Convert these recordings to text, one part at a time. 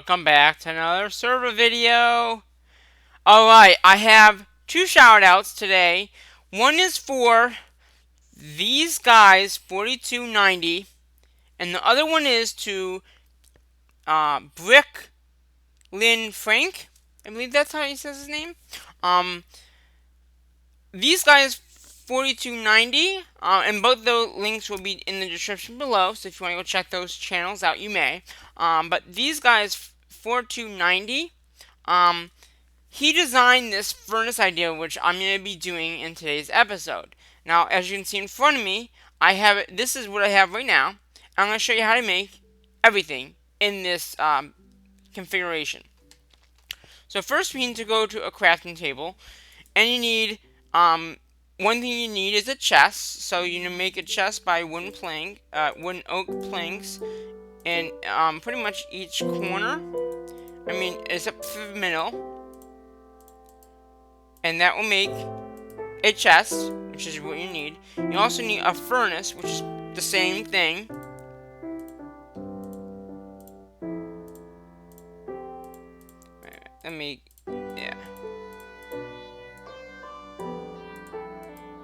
welcome back to another server video. Alright, I have two shout outs today. One is for these guys, 4290, and the other one is to brooklynn Frank. I believe that's how he says his name. These guys, 4290, and both the links will be in the description below, so if you want to go check those channels out, you may. But these guys, 4290, he designed this furnace idea, which I'm going to be doing in today's episode. Now, as you can see in front of me, I have it. This is what I have right now. I'm going to show you how to make everything in this configuration. So first, we need to go to a crafting table, and you need one thing you need is a chest. So you make a chest by wooden oak planks, in pretty much each corner. I mean, except for the middle. And that will make a chest, which is what you need. You also need a furnace, which is the same thing. Yeah.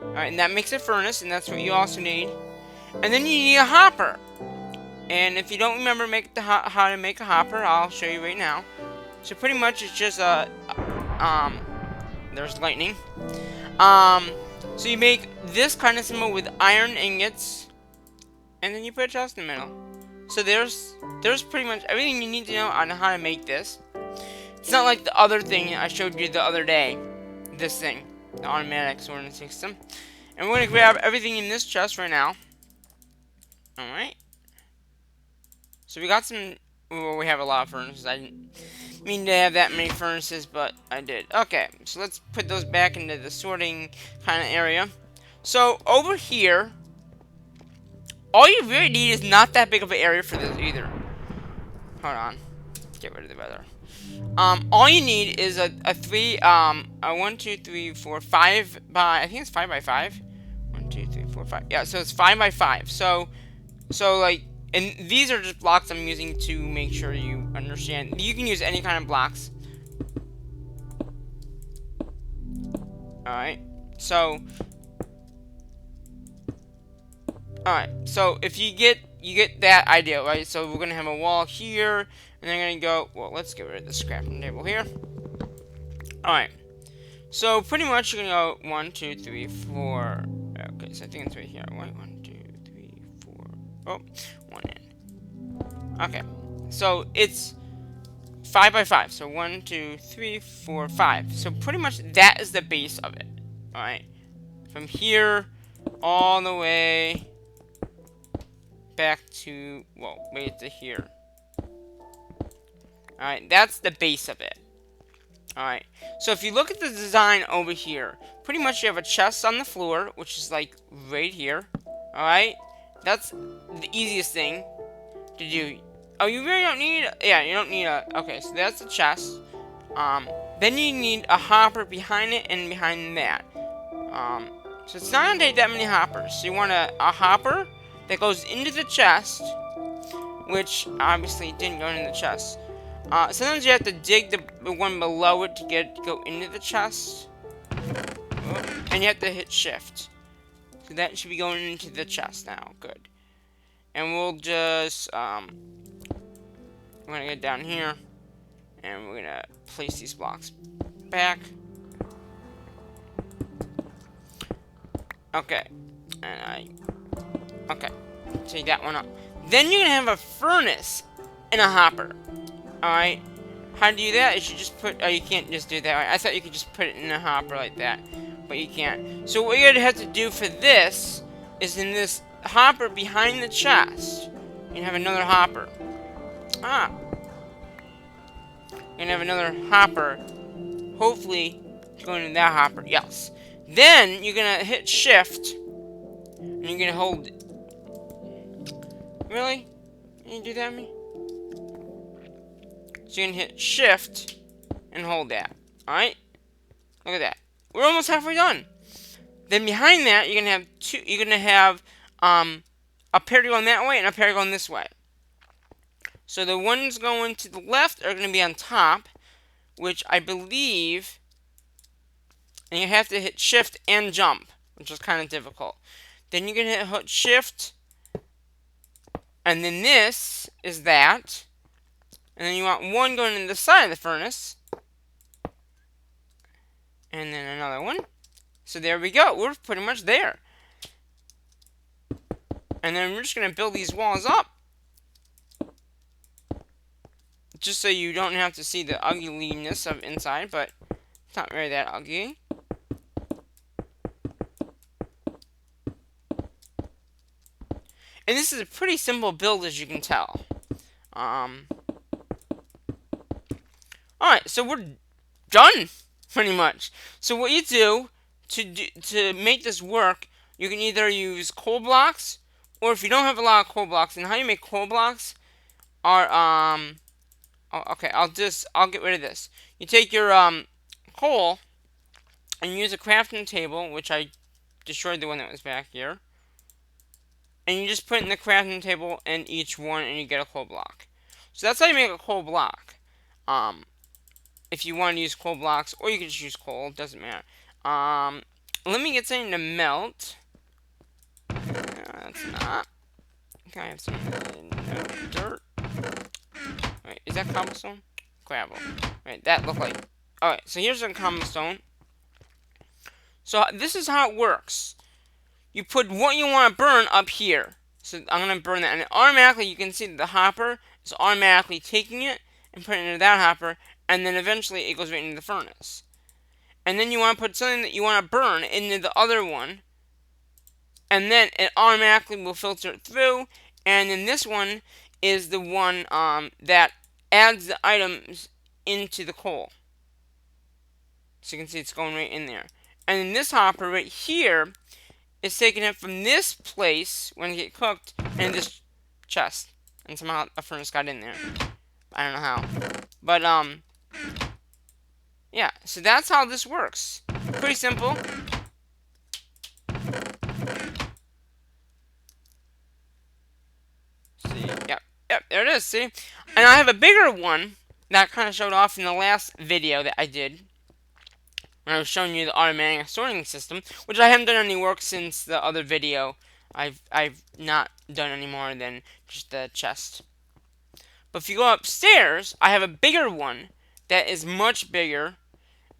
Alright, and that makes a furnace, and that's what you also need. And then you need a hopper. And if you don't remember how to make a hopper, I'll show you right now. So pretty much it's just there's lightning. So you make this kind of symbol with iron ingots, and then you put a chest in the middle. So there's pretty much everything you need to know on how to make this. It's not like the other thing I showed you the other day. This thing, the automatic sorting system. And we're gonna grab everything in this chest right now. All right. So we got some. Well, we have a lot of furnaces. I didn't mean to have that many furnaces, but I did. Okay, so let's put those back into the sorting kind of area. So over here, all you really need is not that big of an area for this either. Hold on, get rid of the weather. All you need is a 1, 2, 3, 4, 5 by, I think it's 5 by 5. 1, 2, 3, 4, 5. Yeah, so it's 5 by 5. So like. And these are just blocks I'm using to make sure you understand. You can use any kind of blocks. Alright. So if you get that idea, right? So we're gonna have a wall here, and then I'm gonna go, well, let's get rid of the scrapping table here. Alright. So pretty much you're gonna go 1, 2, 3, 4. Okay, so I think it's right here. 1, 2, 3, 4. Oh. One in. Okay, so it's 5 by 5. So 1, 2, 3, 4, 5. So pretty much that is the base of it. All right, from here all the way back to to here. All right, that's the base of it. All right. So if you look at the design over here, pretty much you have a chest on the floor, which is like right here. All right. That's the easiest thing to do. Oh, you really don't need... Yeah, you don't need a... Okay, so that's the chest. Then you need a hopper behind it and behind that. So it's not going to take that many hoppers. So you want a hopper that goes into the chest, which obviously didn't go into the chest. Sometimes you have to dig the one below it to go into the chest. And you have to hit shift. So that should be going into the chest now. Good. And we'll just, we're gonna get down here, and we're gonna place these blocks back. Okay. Okay. Take that one up. Then you're gonna have a furnace and a hopper. Alright. How to do that is you just put, oh, you can't just do that. Right? I thought you could just put it in a hopper like that. But you can't. So what you're going to have to do for this is in this hopper behind the chest, you have another hopper. You're going to have another hopper. Hopefully, going in that hopper. Yes. Then, you're going to hit shift. And you're going to hold... Really? Can you do that to me? So you're going to hit shift and hold that. Alright? Look at that. We're almost halfway done. Then behind that, you're gonna have two. You're gonna have a pair going that way and a pair going this way. So the ones going to the left are going to be on top, which I believe, and you have to hit shift and jump, which is kind of difficult. Then you can hit shift, and then this is that. And then you want one going in the side of the furnace, and then another one. So there we go. We're pretty much there. And then we're just going to build these walls up, just so you don't have to see the ugliness of inside, but it's not really that ugly. And this is a pretty simple build, as you can tell. Alright, so we're done, pretty much. So what you do to make this work, you can either use coal blocks, or if you don't have a lot of coal blocks, and how you make coal blocks are, okay, I'll get rid of this. You take your, coal, and use a crafting table, which I destroyed the one that was back here. And you just put it in the crafting table in each one, and you get a coal block. So that's how you make a coal block. If you want to use coal blocks, or you can just use coal, it doesn't matter. Let me get something to melt. That's not. Can I have some dirt? Wait, is that cobblestone? Gravel. Wait, that looked like. Alright, so here's some cobblestone. So this is how it works. You put what you want to burn up here. So I'm going to burn that. And automatically, you can see that the hopper is automatically taking it and putting it into that hopper. And then eventually, it goes right into the furnace. And then you want to put something that you want to burn into the other one. And then it automatically will filter it through. And then this one is the one that adds the items into the coal. So you can see it's going right in there. And then this hopper right here is taking it from this place when it gets cooked and this chest. And somehow a furnace got in there. I don't know how. But, yeah. So that's how this works. Pretty simple. See? Yep, there it is, see? And I have a bigger one that I kind of showed off in the last video that I did. When I was showing you the automatic sorting system, which I haven't done any work since the other video. I've not done any more than just the chest. But if you go upstairs, I have a bigger one that is much bigger.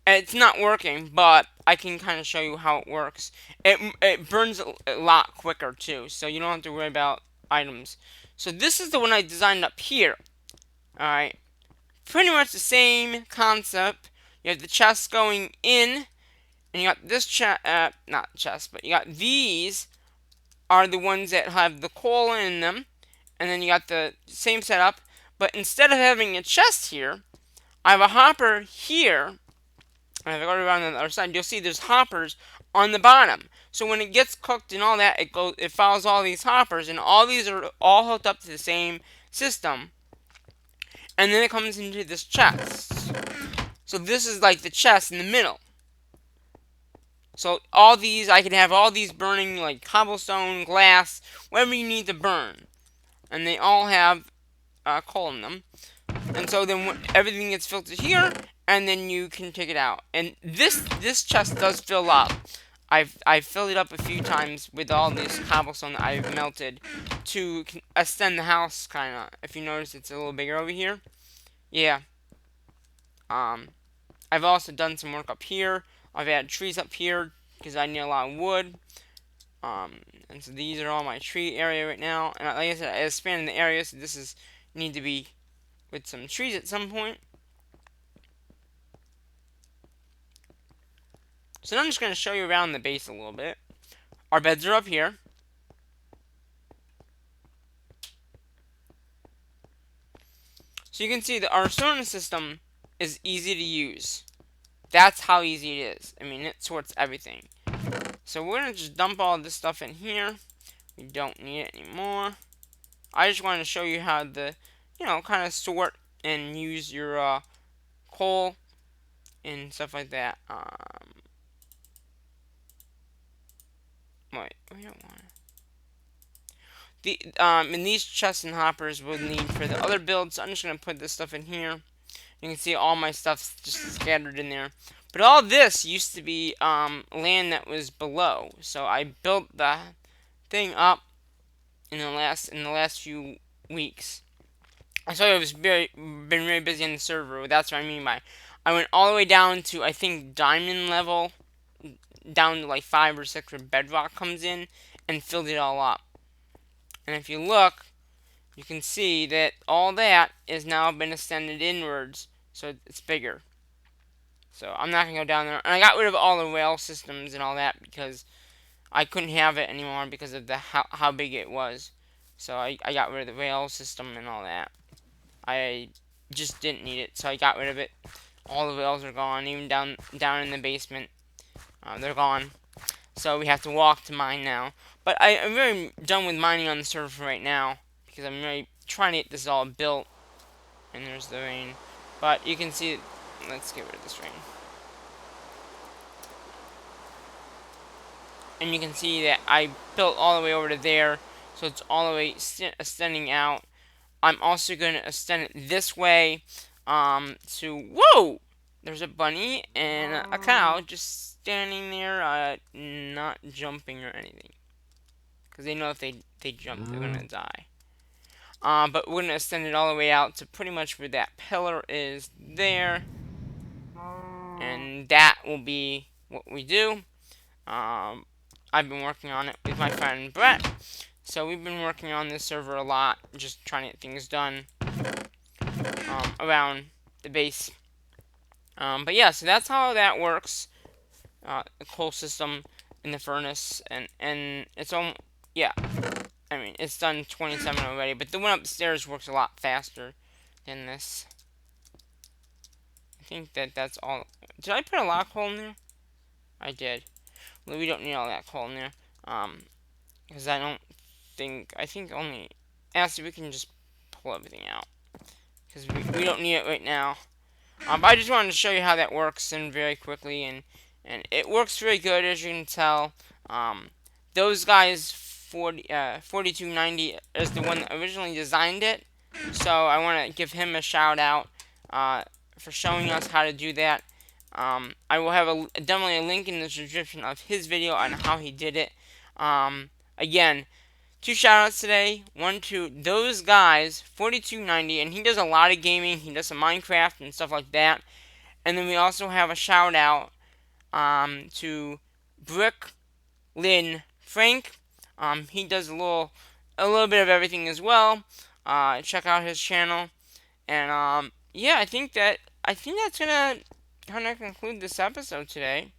And it's not working, but I can kind of show you how it works. It burns a lot quicker too, so you don't have to worry about items. So this is the one I designed up here. Alright. Pretty much the same concept. You have the chest going in, and you got this chest, not chest, but you got these are the ones that have the coal in them, and then you got the same setup, but instead of having a chest here, I have a hopper here, and if I go around on the other side, you'll see there's hoppers on the bottom. So when it gets cooked and all that, it follows all these hoppers, and all these are all hooked up to the same system, and then it comes into this chest. So this is like the chest in the middle. So all these, I can have all these burning like cobblestone, glass, whatever you need to burn. And they all have coal in them. And so then everything gets filtered here, and then you can take it out. And this chest does fill up. I've filled it up a few times with all this cobblestone that I've melted to extend the house, kind of. If you notice, it's a little bigger over here. Yeah. I've also done some work up here. I've added trees up here because I need a lot of wood. And so these are all my tree area right now. And like I said, I expanded the area, so this is need to be with some trees at some point. So now I'm just going to show you around the base a little bit. Our beds are up here. So you can see that our sorting system is easy to use. That's how easy it is. I mean, it sorts everything. So we're going to just dump all this stuff in here. We don't need it anymore. I just wanted to show you how to, kind of sort and use your coal and stuff like that. Wait, we don't want it. and these chests and hoppers we'll need for the other builds. So I'm just gonna put this stuff in here. You can see all my stuff's just scattered in there. But all this used to be land that was below. So I built the thing up in the last few weeks. So I was been very busy on the server. That's what I mean by I went all the way down to I think diamond level, down to like 5 or 6 where bedrock comes in, and filled it all up. And if you look, you can see that all that is now been extended inwards, so it's bigger. So I'm not gonna go down there. And I got rid of all the rail systems and all that because I couldn't have it anymore because of the how big it was. So I got rid of the rail system and all that. I just didn't need it, so I got rid of it. All the rails are gone, even down in the basement. They're gone. So we have to walk to mine now. But I'm really done with mining on the server right now because I'm really trying to get this all built. And there's the rain. But you can see, let's get rid of this rain. And you can see that I built all the way over to there, so it's all the way extending out. I'm also going to extend it this way whoa! There's a bunny and a cow just standing there, not jumping or anything. Because they know if they jump, they're going to die. But we're going to extend it all the way out to pretty much where that pillar is there. And that will be what we do. I've been working on it with my friend Brett. So we've been working on this server a lot, just trying to get things done around the base. But yeah, so that's how that works. The coal system in the furnace, and it's on. Yeah, I mean it's done 27 already, but the one upstairs works a lot faster than this. I think that's all. Did I put a lot of coal in there? I did. Well, we don't need all that coal in there. Because I think only. Actually, we can just pull everything out. Because we don't need it right now. But I just wanted to show you how that works and very quickly. And it works very good, as you can tell. Those guys, 4290 is the one that originally designed it. So I want to give him a shout out for showing us how to do that. I will have definitely a link in the description of his video on how he did it. Again, 2 shoutouts today. One to those guys, 4290, and he does a lot of gaming. He does some Minecraft and stuff like that. And then we also have a shout out to brooklynn Frank. He does a little bit of everything as well. Check out his channel. And yeah, I think that's gonna kind of conclude this episode today.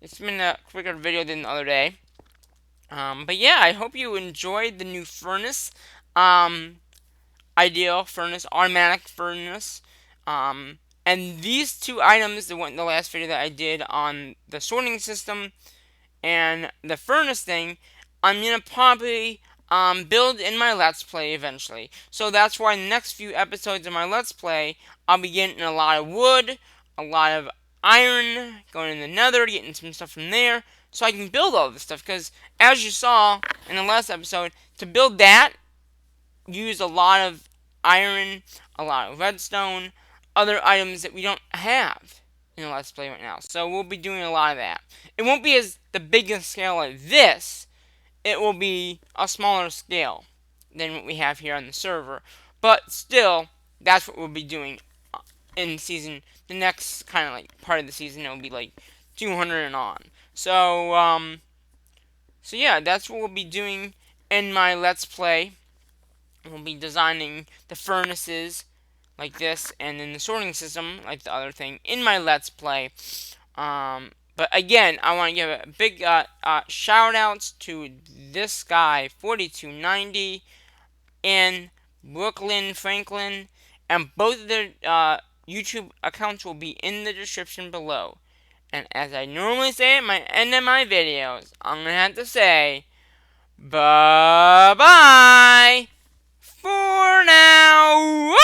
It's been a quicker video than the other day. But yeah, I hope you enjoyed the new furnace. Ideal furnace, automatic furnace. And these 2 items, the last video that I did on the sorting system and the furnace thing, I'm gonna probably build in my Let's Play eventually. So that's why in the next few episodes of my Let's Play, I'll be getting a lot of wood, a lot of iron, going in the nether, getting some stuff from there, so I can build all this stuff. Because as you saw in the last episode, to build that, use a lot of iron, a lot of redstone, other items that we don't have in the Let's Play right now. So we'll be doing a lot of that. It won't be as the biggest scale of this. It will be a smaller scale than what we have here on the server. But still, that's what we'll be doing in season. The next kind of like part of the season, it will be like 200 and on. So yeah, that's what we'll be doing in my Let's Play. We'll be designing the furnaces like this, and then the sorting system like the other thing in my Let's Play. But again, I want to give a big shout outs to this guy, 4290, and Brooklyn Franklin, and both of their YouTube accounts will be in the description below. And as I normally say at my end of my videos, I'm gonna have to say, bye bye for now.